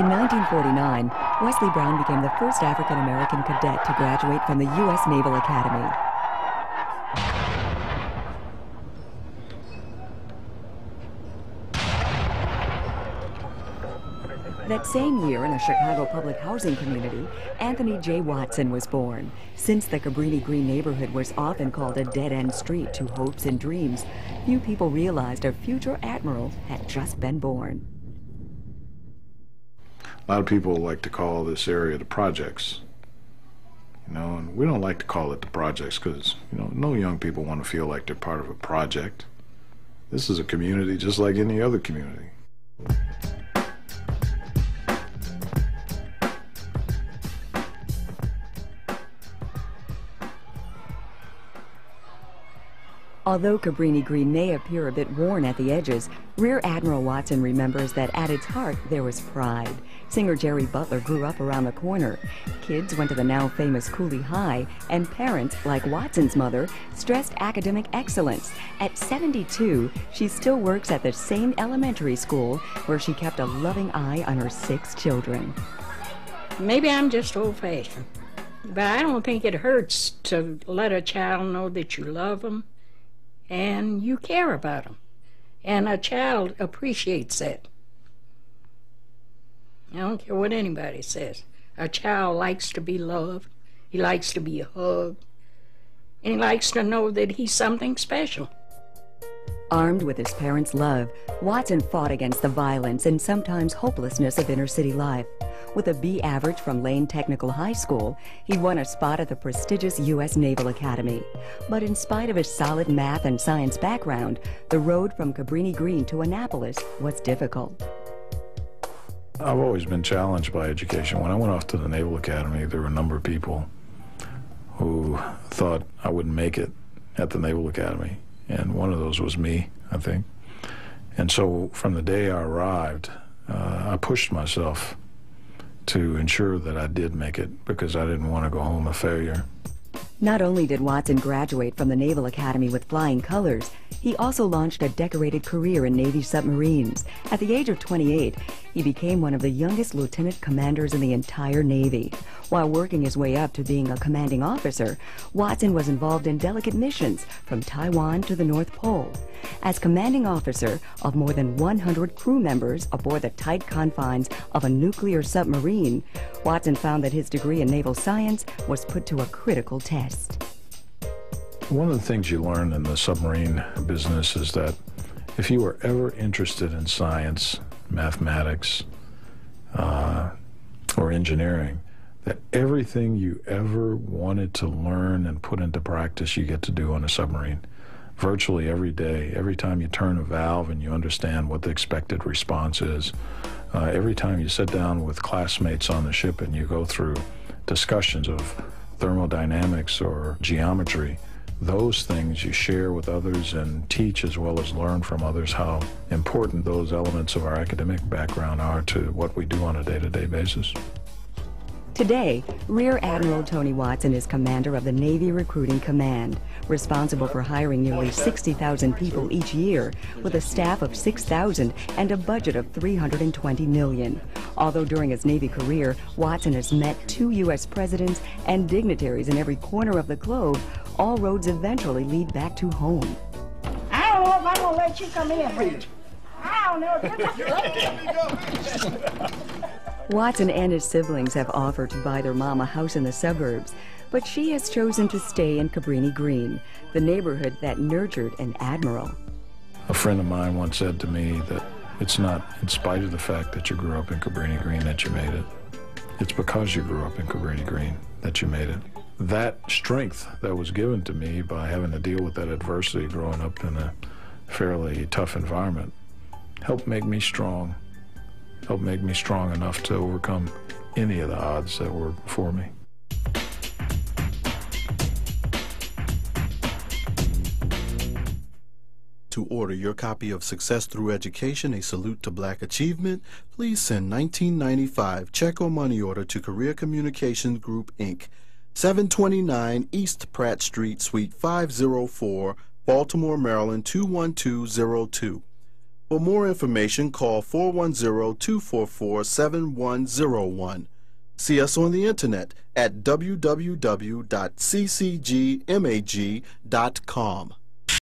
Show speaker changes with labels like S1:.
S1: In 1949, Wesley Brown became the first African-American cadet to graduate from the U.S. Naval Academy. That same year, in a Chicago public housing community, Anthony J. Watson was born. Since the Cabrini Green neighborhood was often called a dead-end street to hopes and dreams, few people realized a future admiral had just been born.
S2: A lot of people like to call this area the projects, and we don't like to call it the projects because, no young people want to feel like they're part of a project. This is a community just like any other community.
S1: Although Cabrini Green may appear a bit worn at the edges, Rear Admiral Watson remembers that at its heart there was pride. Singer Jerry Butler grew up around the corner. Kids went to the now famous Cooley High, and parents, like Watson's mother, stressed academic excellence. At 72, she still works at the same elementary school where she kept a loving eye on her 6 children.
S3: Maybe I'm just old-fashioned, but I don't think it hurts to let a child know that you love them and you care about them. And a child appreciates that. I don't care what anybody says. A child likes to be loved. He likes to be hugged. And he likes to know that he's something special.
S1: Armed with his parents' love, Watson fought against the violence and sometimes hopelessness of inner-city life. With a B average from Lane Technical High School, he won a spot at the prestigious U.S. Naval Academy. But in spite of his solid math and science background, the road from Cabrini Green to Annapolis was difficult.
S2: I've always been challenged by education. When I went off to the Naval Academy, there were a number of people who thought I wouldn't make it at the Naval Academy. And one of those was me, I think. And so from the day I arrived, I pushed myself to ensure that I did make it because I didn't want to go home a failure.
S1: Not only did Watson graduate from the Naval Academy with flying colors, he also launched a decorated career in Navy submarines. At the age of 28, he became one of the youngest lieutenant commanders in the entire Navy. While working his way up to being a commanding officer, Watson was involved in delicate missions from Taiwan to the North Pole. As commanding officer of more than 100 crew members aboard the tight confines of a nuclear submarine, Watson found that his degree in naval science was put to a critical test.
S2: One of the things you learn in the submarine business is that if you are ever interested in science, mathematics, or engineering, that everything you ever wanted to learn and put into practice you get to do on a submarine. Virtually every day, every time you turn a valve and you understand what the expected response is, every time you sit down with classmates on the ship and you go through discussions of thermodynamics or geometry, those things you share with others and teach as well as learn from others how important those elements of our academic background are to what we do on a day-to-day basis.
S1: Today, Rear Admiral Tony Watson is commander of the Navy Recruiting Command, responsible for hiring nearly 60,000 people each year, with a staff of 6,000 and a budget of $320 million. Although during his Navy career, Watson has met 2 U.S. presidents and dignitaries in every corner of the globe, all roads eventually lead back to home.
S3: I don't know if I'm going to let you come in, Bridget. I don't know if you're going to.
S1: Watson and his siblings have offered to buy their mom a house in the suburbs, but she has chosen to stay in Cabrini Green, the neighborhood that nurtured an admiral.
S2: A friend of mine once said to me that it's not in spite of the fact that you grew up in Cabrini Green that you made it. It's because you grew up in Cabrini Green that you made it. That strength that was given to me by having to deal with that adversity growing up in a fairly tough environment helped make me strong. Helped make me strong enough to overcome any of the odds that were before me.
S4: To order your copy of Success Through Education, A Salute to Black Achievement, please send $19.95 check or money order to Career Communications Group, Inc., 729 East Pratt Street, Suite 504, Baltimore, Maryland 21202. For more information, call 410-244-7101. See us on the internet at www.ccgmag.com.